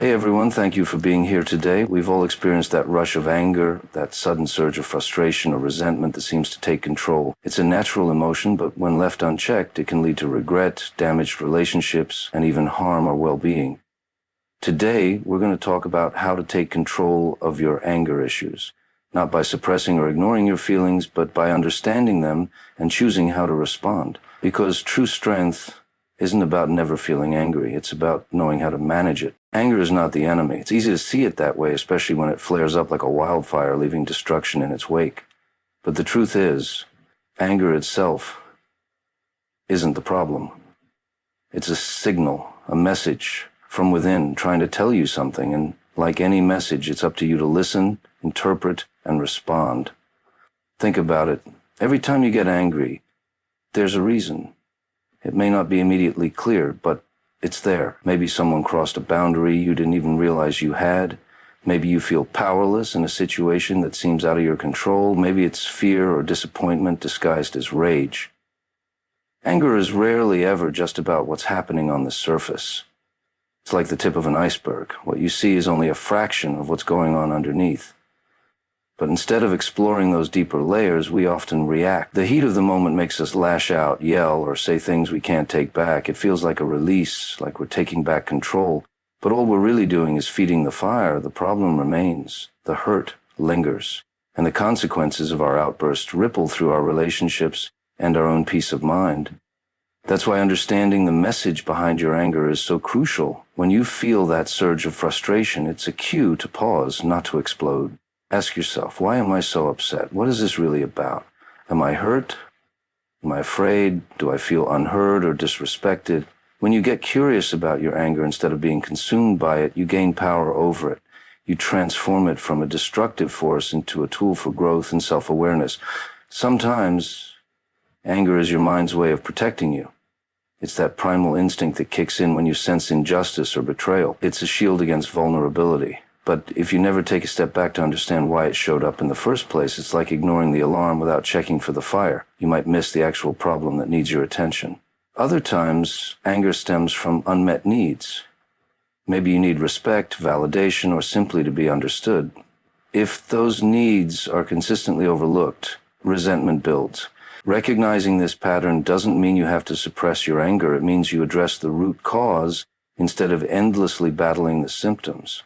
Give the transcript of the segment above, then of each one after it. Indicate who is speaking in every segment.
Speaker 1: Hey everyone, thank you for being here today. We've all experienced that rush of anger, that sudden surge of frustration or resentment that seems to take control. It's a natural emotion, but when left unchecked, it can lead to regret, damaged relationships, and even harm our well-being. Today, we're going to talk about how to take control of your anger issues, not by suppressing or ignoring your feelings, but by understanding them and choosing how to respond. Because true strength isn't about never feeling angry. It's about knowing how to manage it. Anger is not the enemy. It's easy to see it that way, especially when it flares up like a wildfire, leaving destruction in its wake. But the truth is, anger itself isn't the problem. It's a signal, a message from within trying to tell you something, and like any message, it's up to you to listen, interpret, and respond. Think about it. Every time you get angry, there's a reason. It may not be immediately clear, but it's there. Maybe someone crossed a boundary you didn't even realize you had. Maybe you feel powerless in a situation that seems out of your control. Maybe it's fear or disappointment disguised as rage. Anger is rarely ever just about what's happening on the surface. It's like the tip of an iceberg. What you see is only a fraction of what's going on underneath. But instead of exploring those deeper layers, we often react. The heat of the moment makes us lash out, yell, or say things we can't take back. It feels like a release, like we're taking back control. But all we're really doing is feeding the fire. The problem remains. The hurt lingers. And the consequences of our outburst ripple through our relationships and our own peace of mind. That's why understanding the message behind your anger is so crucial. When you feel that surge of frustration, it's a cue to pause, not to explode. Ask yourself, why am I so upset? What is this really about? Am I hurt? Am I afraid? Do I feel unheard or disrespected? When you get curious about your anger instead of being consumed by it, you gain power over it. You transform it from a destructive force into a tool for growth and self-awareness. Sometimes, anger is your mind's way of protecting you. It's that primal instinct that kicks in when you sense injustice or betrayal. It's a shield against vulnerability. But if you never take a step back to understand why it showed up in the first place, it's like ignoring the alarm without checking for the fire. You might miss the actual problem that needs your attention. Other times, anger stems from unmet needs. Maybe you need respect, validation, or simply to be understood. If those needs are consistently overlooked, resentment builds. Recognizing this pattern doesn't mean you have to suppress your anger. It means you address the root cause instead of endlessly battling the symptoms.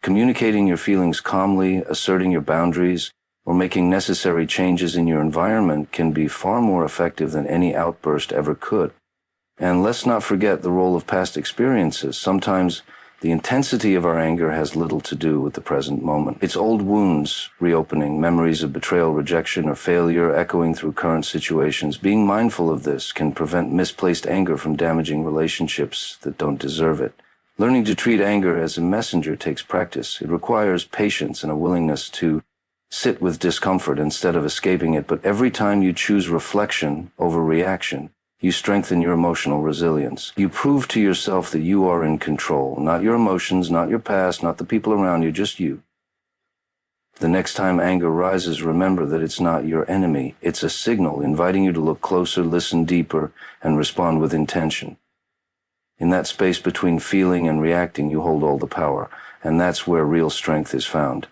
Speaker 1: Communicating your feelings calmly, asserting your boundaries, or making necessary changes in your environment can be far more effective than any outburst ever could. And let's not forget the role of past experiences. Sometimes the intensity of our anger has little to do with the present moment. It's old wounds reopening, memories of betrayal, rejection, or failure echoing through current situations. Being mindful of this can prevent misplaced anger from damaging relationships that don't deserve it. Learning to treat anger as a messenger takes practice. It requires patience and a willingness to sit with discomfort instead of escaping it. But every time you choose reflection over reaction, you strengthen your emotional resilience. You prove to yourself that you are in control, not your emotions, not your past, not the people around you, just you. The next time anger rises, remember that it's not your enemy. It's a signal inviting you to look closer, listen deeper, and respond with intention. In that space between feeling and reacting, you hold all the power, and that's where real strength is found.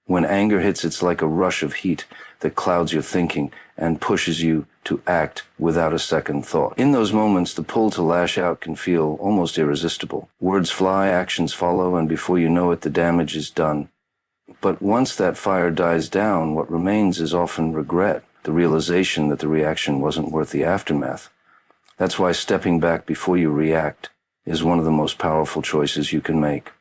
Speaker 1: When anger hits, it's like a rush of heat that clouds your thinking and pushes you to act without a second thought. In those moments, the pull to lash out can feel almost irresistible. Words fly, actions follow, and before you know it, the damage is done. But once that fire dies down, what remains is often regret, the realization that the reaction wasn't worth the aftermath. That's why stepping back before you react is one of the most powerful choices you can make.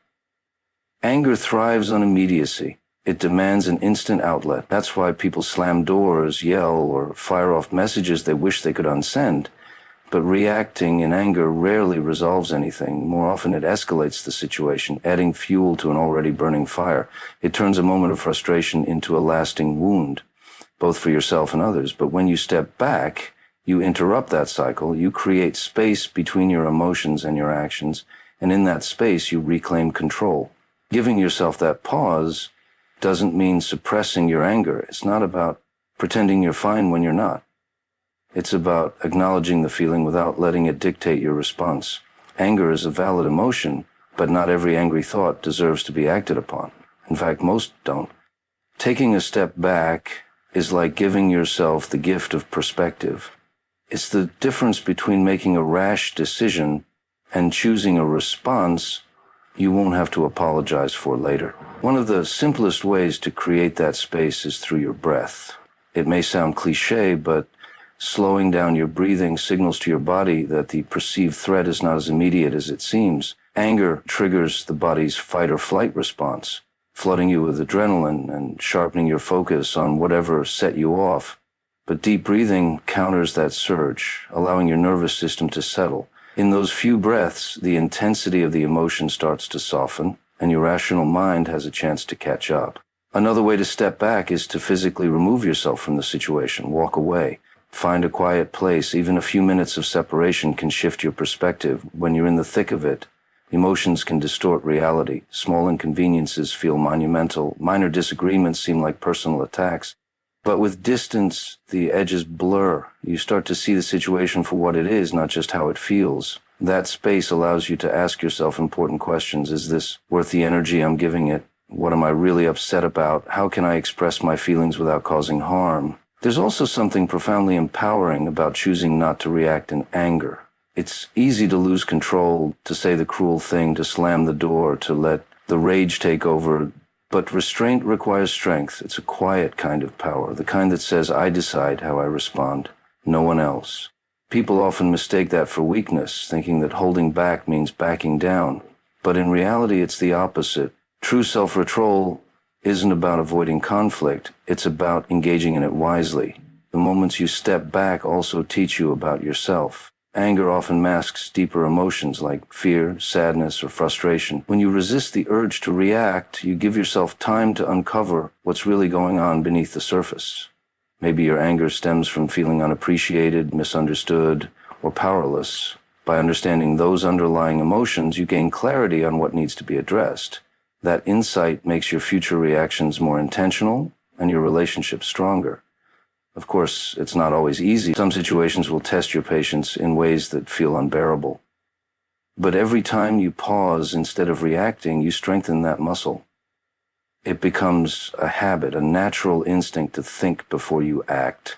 Speaker 1: Anger thrives on immediacy. It demands an instant outlet. That's why people slam doors, yell, or fire off messages they wish they could unsend. But reacting in anger rarely resolves anything. More often it escalates the situation, adding fuel to an already burning fire. It turns a moment of frustration into a lasting wound, both for yourself and others. But when you step back, you interrupt that cycle, you create space between your emotions and your actions, and in that space you reclaim control. Giving yourself that pause doesn't mean suppressing your anger. It's not about pretending you're fine when you're not. It's about acknowledging the feeling without letting it dictate your response. Anger is a valid emotion, But not every angry thought deserves to be acted upon. In fact, most don't. Taking a step back is like giving yourself the gift of perspective. It's the difference between making a rash decision and choosing a response you won't have to apologize for later. One of the simplest ways to create that space is through your breath. It may sound cliche, but slowing down your breathing signals to your body that the perceived threat is not as immediate as it seems. Anger triggers the body's fight or flight response, flooding you with adrenaline and sharpening your focus on whatever set you off. But deep breathing counters that surge, allowing your nervous system to settle. In those few breaths, the intensity of the emotion starts to soften, and your rational mind has a chance to catch up. Another way to step back is to physically remove yourself from the situation, walk away. Find a quiet place. Even a few minutes of separation can shift your perspective. When you're in the thick of it, emotions can distort reality. Small inconveniences feel monumental. Minor disagreements seem like personal attacks. But with distance, the edges blur. You start to see the situation for what it is, not just how it feels. That space allows you to ask yourself important questions. Is this worth the energy I'm giving it? What am I really upset about? How can I express my feelings without causing harm? There's also something profoundly empowering about choosing not to react in anger. It's easy to lose control, to say the cruel thing, to slam the door, to let the rage take over. But restraint requires strength. It's a quiet kind of power, the kind that says, I decide how I respond, no one else. People often mistake that for weakness, thinking that holding back means backing down. But in reality, it's the opposite. True self-control isn't about avoiding conflict. It's about engaging in it wisely. The moments you step back also teach you about yourself. Anger often masks deeper emotions like fear, sadness, or frustration. When you resist the urge to react, you give yourself time to uncover what's really going on beneath the surface. Maybe your anger stems from feeling unappreciated, misunderstood, or powerless. By understanding those underlying emotions, you gain clarity on what needs to be addressed. That insight makes your future reactions more intentional and your relationship stronger. Of course, it's not always easy. Some situations will test your patience in ways that feel unbearable. But every time you pause instead of reacting, you strengthen that muscle. It becomes a habit, a natural instinct to think before you act.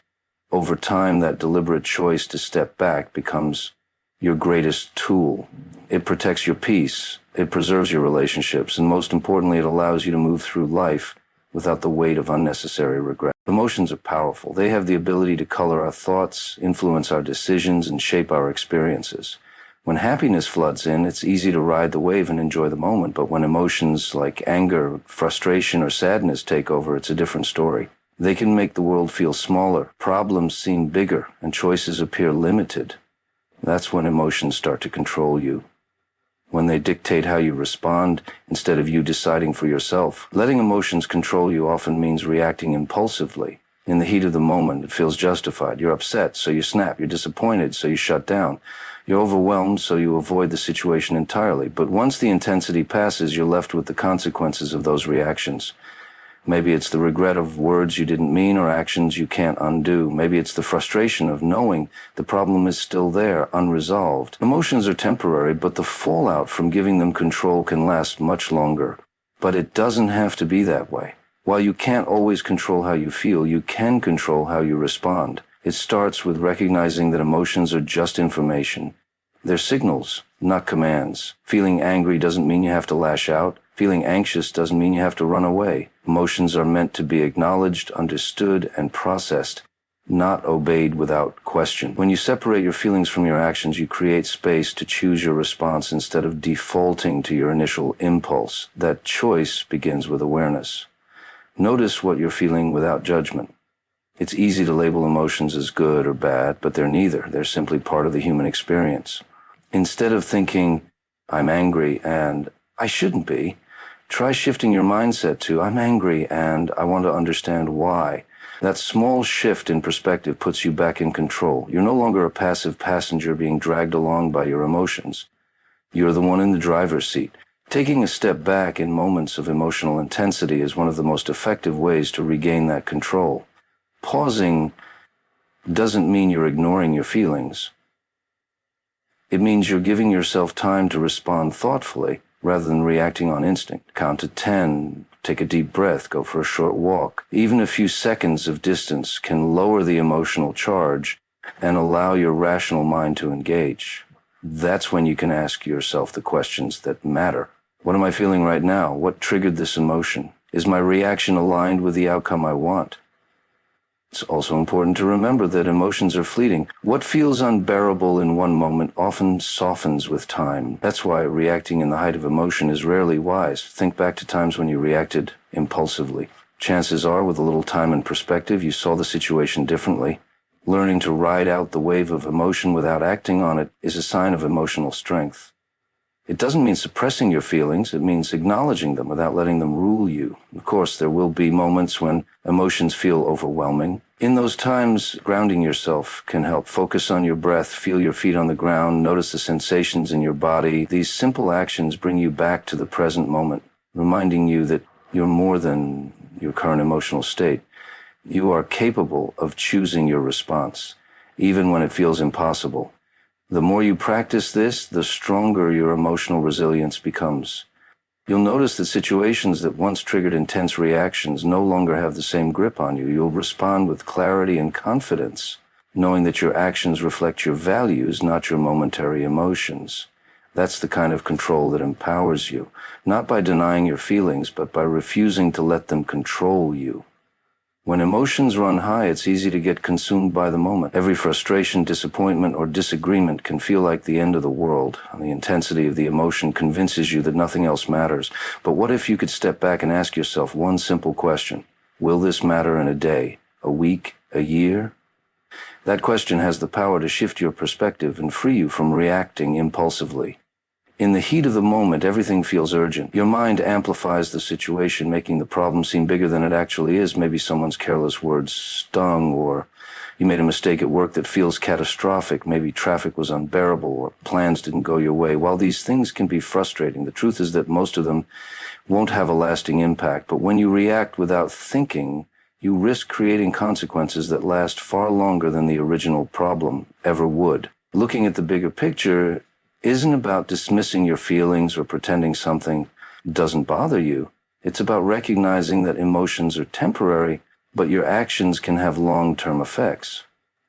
Speaker 1: Over time, that deliberate choice to step back becomes your greatest tool. It protects your peace, it preserves your relationships, and most importantly, it allows you to move through life without the weight of unnecessary regret. Emotions are powerful. They have the ability to color our thoughts, influence our decisions, and shape our experiences. When happiness floods in, it's easy to ride the wave and enjoy the moment, but when emotions like anger, frustration, or sadness take over, it's a different story. They can make the world feel smaller, problems seem bigger, and choices appear limited. That's when emotions start to control you. When they dictate how you respond instead of you deciding for yourself. Letting emotions control you often means reacting impulsively. In the heat of the moment, it feels justified. You're upset, so you snap. You're disappointed, so you shut down. You're overwhelmed, so you avoid the situation entirely. But once the intensity passes, you're left with the consequences of those reactions. Maybe it's the regret of words you didn't mean or actions you can't undo. Maybe it's the frustration of knowing the problem is still there, unresolved. Emotions are temporary, but the fallout from giving them control can last much longer. But it doesn't have to be that way. While you can't always control how you feel, you can control how you respond. It starts with recognizing that emotions are just information. They're signals, not commands. Feeling angry doesn't mean you have to lash out. Feeling anxious doesn't mean you have to run away. Emotions are meant to be acknowledged, understood, and processed, not obeyed without question. When you separate your feelings from your actions, you create space to choose your response instead of defaulting to your initial impulse. That choice begins with awareness. Notice what you're feeling without judgment. It's easy to label emotions as good or bad, but they're neither. They're simply part of the human experience. Instead of thinking, I'm angry and I shouldn't be, try shifting your mindset to, I'm angry and I want to understand why. That small shift in perspective puts you back in control. You're no longer a passive passenger being dragged along by your emotions. You're the one in the driver's seat. Taking a step back in moments of emotional intensity is one of the most effective ways to regain that control. Pausing doesn't mean you're ignoring your feelings. It means you're giving yourself time to respond thoughtfully rather than reacting on instinct. Count to 10, take a deep breath, go for a short walk. Even a few seconds of distance can lower the emotional charge and allow your rational mind to engage. That's when you can ask yourself the questions that matter. What am I feeling right now? What triggered this emotion? Is my reaction aligned with the outcome I want? It's also important to remember that emotions are fleeting. What feels unbearable in one moment often softens with time. That's why reacting in the height of emotion is rarely wise. Think back to times when you reacted impulsively. Chances are, with a little time and perspective, you saw the situation differently. Learning to ride out the wave of emotion without acting on it is a sign of emotional strength. It doesn't mean suppressing your feelings, it means acknowledging them without letting them rule you. Of course, there will be moments when emotions feel overwhelming. In those times, grounding yourself can help. Focus on your breath, feel your feet on the ground, notice the sensations in your body. These simple actions bring you back to the present moment, reminding you that you're more than your current emotional state. You are capable of choosing your response, even when it feels impossible. The more you practice this, the stronger your emotional resilience becomes. You'll notice that situations that once triggered intense reactions no longer have the same grip on you. You'll respond with clarity and confidence, knowing that your actions reflect your values, not your momentary emotions. That's the kind of control that empowers you, not by denying your feelings, but by refusing to let them control you. When emotions run high, it's easy to get consumed by the moment. Every frustration, disappointment, or disagreement can feel like the end of the world. The intensity of the emotion convinces you that nothing else matters. But what if you could step back and ask yourself one simple question? Will this matter in a day, a week, a year? That question has the power to shift your perspective and free you from reacting impulsively. In the heat of the moment, everything feels urgent. Your mind amplifies the situation, making the problem seem bigger than it actually is. Maybe someone's careless words stung, or you made a mistake at work that feels catastrophic. Maybe traffic was unbearable, or plans didn't go your way. While these things can be frustrating, the truth is that most of them won't have a lasting impact. But when you react without thinking, you risk creating consequences that last far longer than the original problem ever would. Looking at the bigger picture isn't about dismissing your feelings or pretending something doesn't bother you. It's about recognizing that emotions are temporary, but your actions can have long-term effects.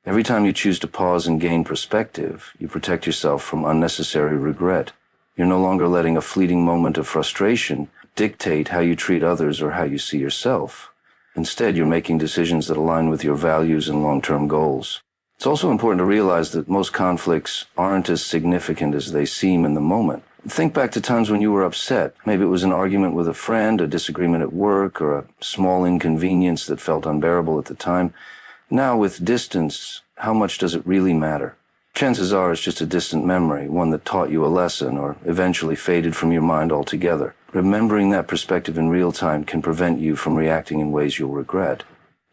Speaker 1: Every time you choose to pause and gain perspective, you protect yourself from unnecessary regret. You're no longer letting a fleeting moment of frustration dictate how you treat others or how you see yourself. Instead, you're making decisions that align with your values and long-term goals. It's also important to realize that most conflicts aren't as significant as they seem in the moment. Think back to times when you were upset. Maybe it was an argument with a friend, a disagreement at work, or a small inconvenience that felt unbearable at the time. Now, with distance, how much does it really matter? Chances are it's just a distant memory, one that taught you a lesson or eventually faded from your mind altogether. Remembering that perspective in real time can prevent you from reacting in ways you'll regret.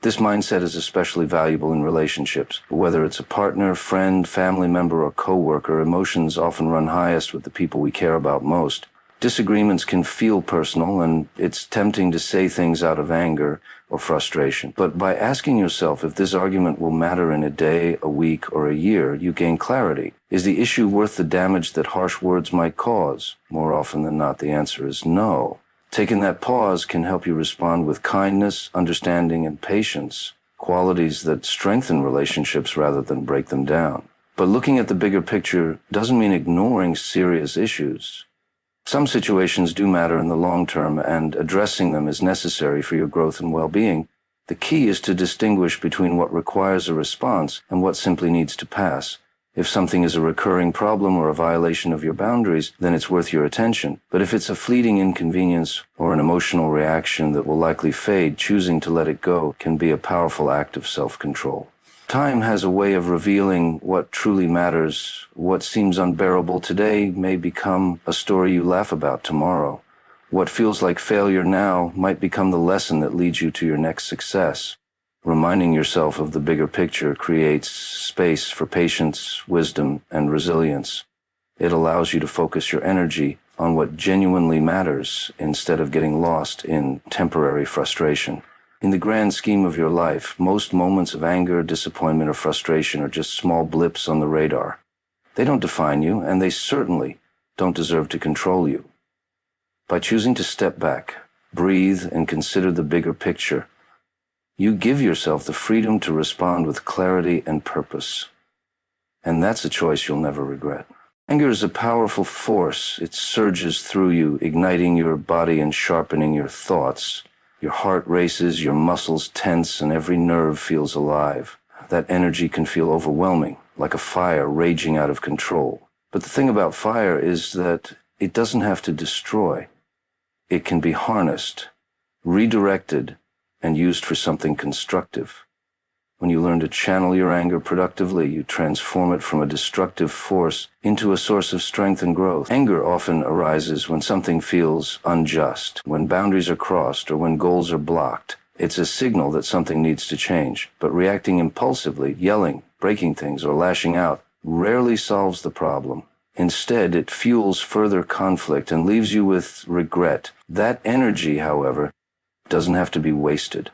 Speaker 1: This mindset is especially valuable in relationships. Whether it's a partner, friend, family member, or coworker, emotions often run highest with the people we care about most. Disagreements can feel personal, and it's tempting to say things out of anger or frustration. But by asking yourself if this argument will matter in a day, a week, or a year, you gain clarity. Is the issue worth the damage that harsh words might cause? More often than not, the answer is no. Taking that pause can help you respond with kindness, understanding, and patience, qualities that strengthen relationships rather than break them down. But looking at the bigger picture doesn't mean ignoring serious issues. Some situations do matter in the long term, and addressing them is necessary for your growth and well-being. The key is to distinguish between what requires a response and what simply needs to pass. If something is a recurring problem or a violation of your boundaries, then it's worth your attention. But if it's a fleeting inconvenience or an emotional reaction that will likely fade, choosing to let it go can be a powerful act of self-control. Time has a way of revealing what truly matters. What seems unbearable today may become a story you laugh about tomorrow. What feels like failure now might become the lesson that leads you to your next success. Reminding yourself of the bigger picture creates space for patience, wisdom, and resilience. It allows you to focus your energy on what genuinely matters instead of getting lost in temporary frustration. In the grand scheme of your life, most moments of anger, disappointment, or frustration are just small blips on the radar. They don't define you, and they certainly don't deserve to control you. By choosing to step back, breathe, and consider the bigger picture, you give yourself the freedom to respond with clarity and purpose. And that's a choice you'll never regret. Anger is a powerful force. It surges through you, igniting your body and sharpening your thoughts. Your heart races, your muscles tense, and every nerve feels alive. That energy can feel overwhelming, like a fire raging out of control. But the thing about fire is that it doesn't have to destroy. It can be harnessed, redirected, and used for something constructive. When you learn to channel your anger productively, you transform it from a destructive force into a source of strength and growth. Anger often arises when something feels unjust, when boundaries are crossed, or when goals are blocked. It's a signal that something needs to change. But reacting impulsively, yelling, breaking things, or lashing out rarely solves the problem. Instead, it fuels further conflict and leaves you with regret. That energy, however, doesn't have to be wasted.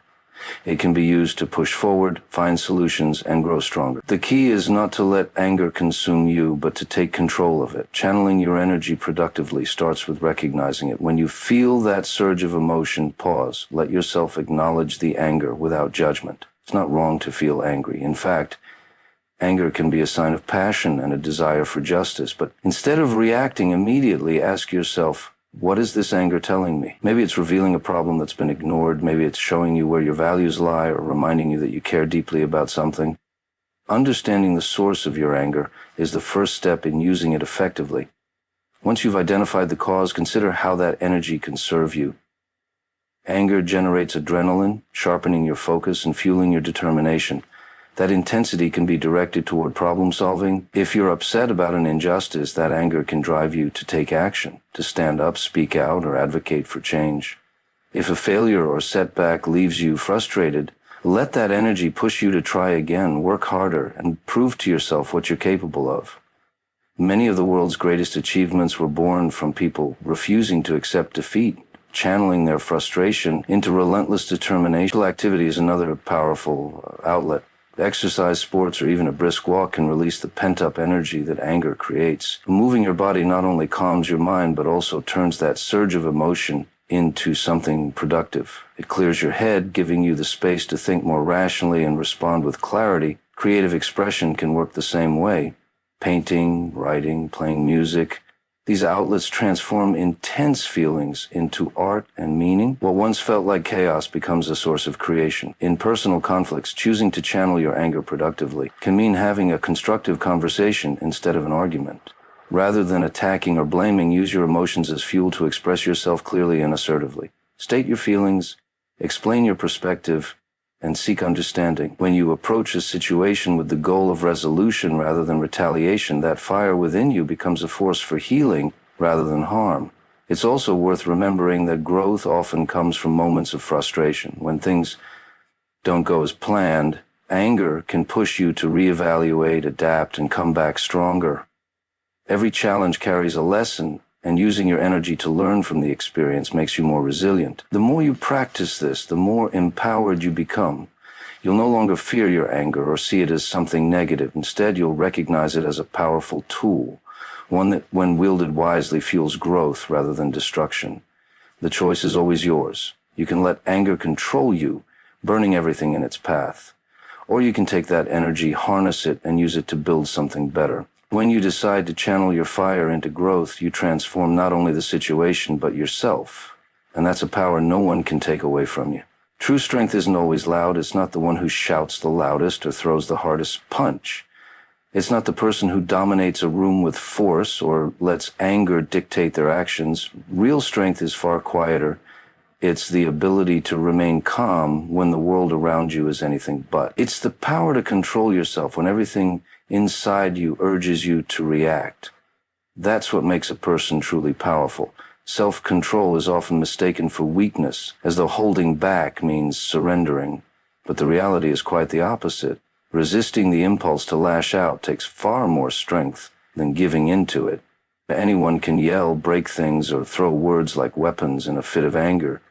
Speaker 1: It can be used to push forward, find solutions, and grow stronger. The key is not to let anger consume you, but to take control of it. Channeling your energy productively starts with recognizing it. When you feel that surge of emotion, pause. Let yourself acknowledge the anger without judgment. It's not wrong to feel angry. In fact, anger can be a sign of passion and a desire for justice. But instead of reacting immediately, ask yourself, what is this anger telling me? Maybe it's revealing a problem that's been ignored. Maybe it's showing you where your values lie or reminding you that you care deeply about something. Understanding the source of your anger is the first step in using it effectively. Once you've identified the cause, consider how that energy can serve you. Anger generates adrenaline, sharpening your focus and fueling your determination. That intensity can be directed toward problem solving. If you're upset about an injustice, that anger can drive you to take action, to stand up, speak out, or advocate for change. If a failure or setback leaves you frustrated, let that energy push you to try again, work harder, and prove to yourself what you're capable of. Many of the world's greatest achievements were born from people refusing to accept defeat, channeling their frustration into relentless determination. Activity is another powerful outlet. Exercise, sports, or even a brisk walk can release the pent-up energy that anger creates. Moving your body not only calms your mind, but also turns that surge of emotion into something productive. It clears your head, giving you the space to think more rationally and respond with clarity. Creative expression can work the same way. Painting, writing, playing music. These outlets transform intense feelings into art and meaning. What once felt like chaos becomes a source of creation. In personal conflicts, choosing to channel your anger productively can mean having a constructive conversation instead of an argument. Rather than attacking or blaming, use your emotions as fuel to express yourself clearly and assertively. State your feelings, explain your perspective, and seek understanding. When you approach a situation with the goal of resolution rather than retaliation, that fire within you becomes a force for healing rather than harm. It's also worth remembering that growth often comes from moments of frustration. When things don't go as planned, anger can push you to reevaluate, adapt, and come back stronger. Every challenge carries a lesson, and using your energy to learn from the experience makes you more resilient. The more you practice this, the more empowered you become. You'll no longer fear your anger or see it as something negative. Instead, you'll recognize it as a powerful tool, one that, when wielded wisely, fuels growth rather than destruction. The choice is always yours. You can let anger control you, burning everything in its path. Or you can take that energy, harness it, and use it to build something better. When you decide to channel your fire into growth, you transform not only the situation, but yourself. And that's a power no one can take away from you. True strength isn't always loud. It's not the one who shouts the loudest or throws the hardest punch. It's not the person who dominates a room with force or lets anger dictate their actions. Real strength is far quieter. It's the ability to remain calm when the world around you is anything but. It's the power to control yourself when everything inside you urges you to react. That's what makes a person truly powerful. Self-control is often mistaken for weakness, as though holding back means surrendering. But the reality is quite the opposite. Resisting the impulse to lash out takes far more strength than giving in to it. Anyone can yell, break things, or throw words like weapons in a fit of anger.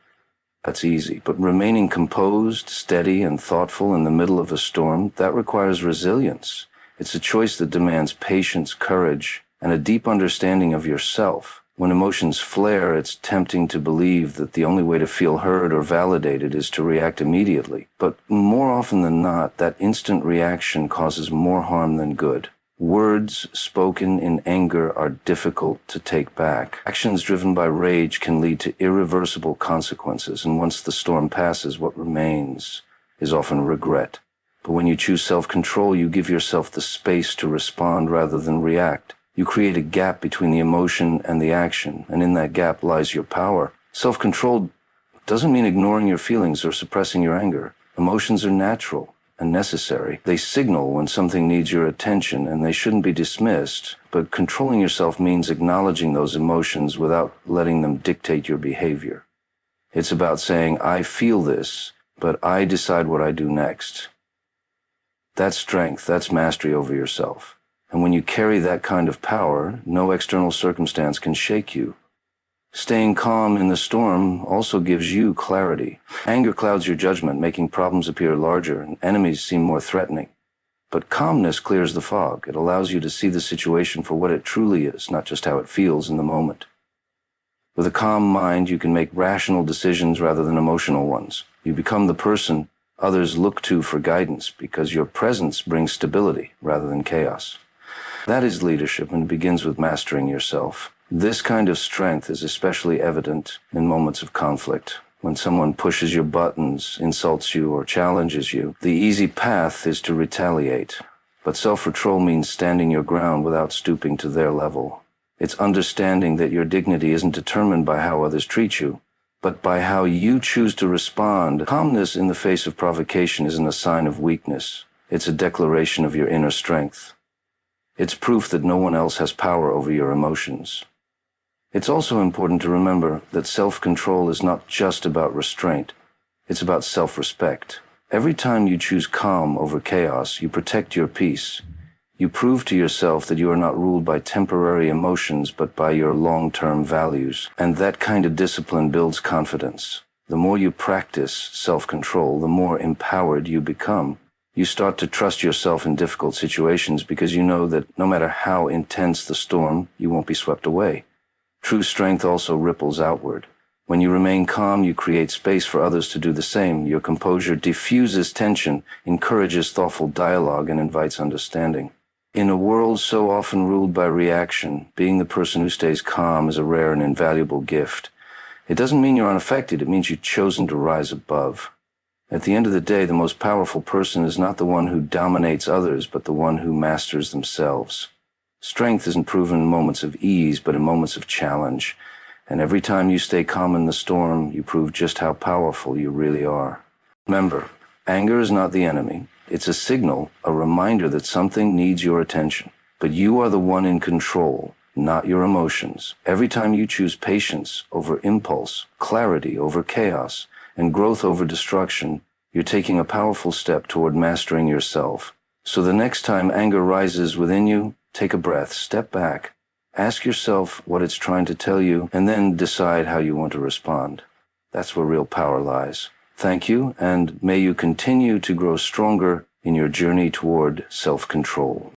Speaker 1: That's easy. But remaining composed, steady, and thoughtful in the middle of a storm, that requires resilience. It's a choice that demands patience, courage, and a deep understanding of yourself. When emotions flare, it's tempting to believe that the only way to feel heard or validated is to react immediately. But more often than not, that instant reaction causes more harm than good. Words spoken in anger are difficult to take back. Actions driven by rage can lead to irreversible consequences, and once the storm passes, what remains is often regret. But when you choose self-control, you give yourself the space to respond rather than react. You create a gap between the emotion and the action, and in that gap lies your power. Self-control doesn't mean ignoring your feelings or suppressing your anger. Emotions are natural and necessary. They signal when something needs your attention, and they shouldn't be dismissed. But controlling yourself means acknowledging those emotions without letting them dictate your behavior. It's about saying, I feel this, but I decide what I do next. That's strength, that's mastery over yourself. And when you carry that kind of power, no external circumstance can shake you. Staying calm in the storm also gives you clarity. Anger clouds your judgment, making problems appear larger and enemies seem more threatening. But calmness clears the fog. It allows you to see the situation for what it truly is, not just how it feels in the moment. With a calm mind, you can make rational decisions rather than emotional ones. You become the person others look to for guidance because your presence brings stability rather than chaos. That is leadership, and it begins with mastering yourself. This kind of strength is especially evident in moments of conflict. When someone pushes your buttons, insults you, or challenges you, the easy path is to retaliate. But self-control means standing your ground without stooping to their level. It's understanding that your dignity isn't determined by how others treat you, but by how you choose to respond. Calmness in the face of provocation isn't a sign of weakness. It's a declaration of your inner strength. It's proof that no one else has power over your emotions. It's also important to remember that self-control is not just about restraint. It's about self-respect. Every time you choose calm over chaos, you protect your peace. You prove to yourself that you are not ruled by temporary emotions, but by your long-term values. And that kind of discipline builds confidence. The more you practice self-control, the more empowered you become. You start to trust yourself in difficult situations because you know that no matter how intense the storm, you won't be swept away. True strength also ripples outward. When you remain calm, you create space for others to do the same. Your composure diffuses tension, encourages thoughtful dialogue, and invites understanding. In a world so often ruled by reaction, being the person who stays calm is a rare and invaluable gift. It doesn't mean you're unaffected, it means you've chosen to rise above. At the end of the day, the most powerful person is not the one who dominates others, but the one who masters themselves. Strength isn't proven in moments of ease, but in moments of challenge. And every time you stay calm in the storm, you prove just how powerful you really are. Remember, anger is not the enemy. It's a signal, a reminder that something needs your attention. But you are the one in control, not your emotions. Every time you choose patience over impulse, clarity over chaos, and growth over destruction, you're taking a powerful step toward mastering yourself. So the next time anger rises within you, take a breath, step back, ask yourself what it's trying to tell you, and then decide how you want to respond. That's where real power lies. Thank you, and may you continue to grow stronger in your journey toward self-control.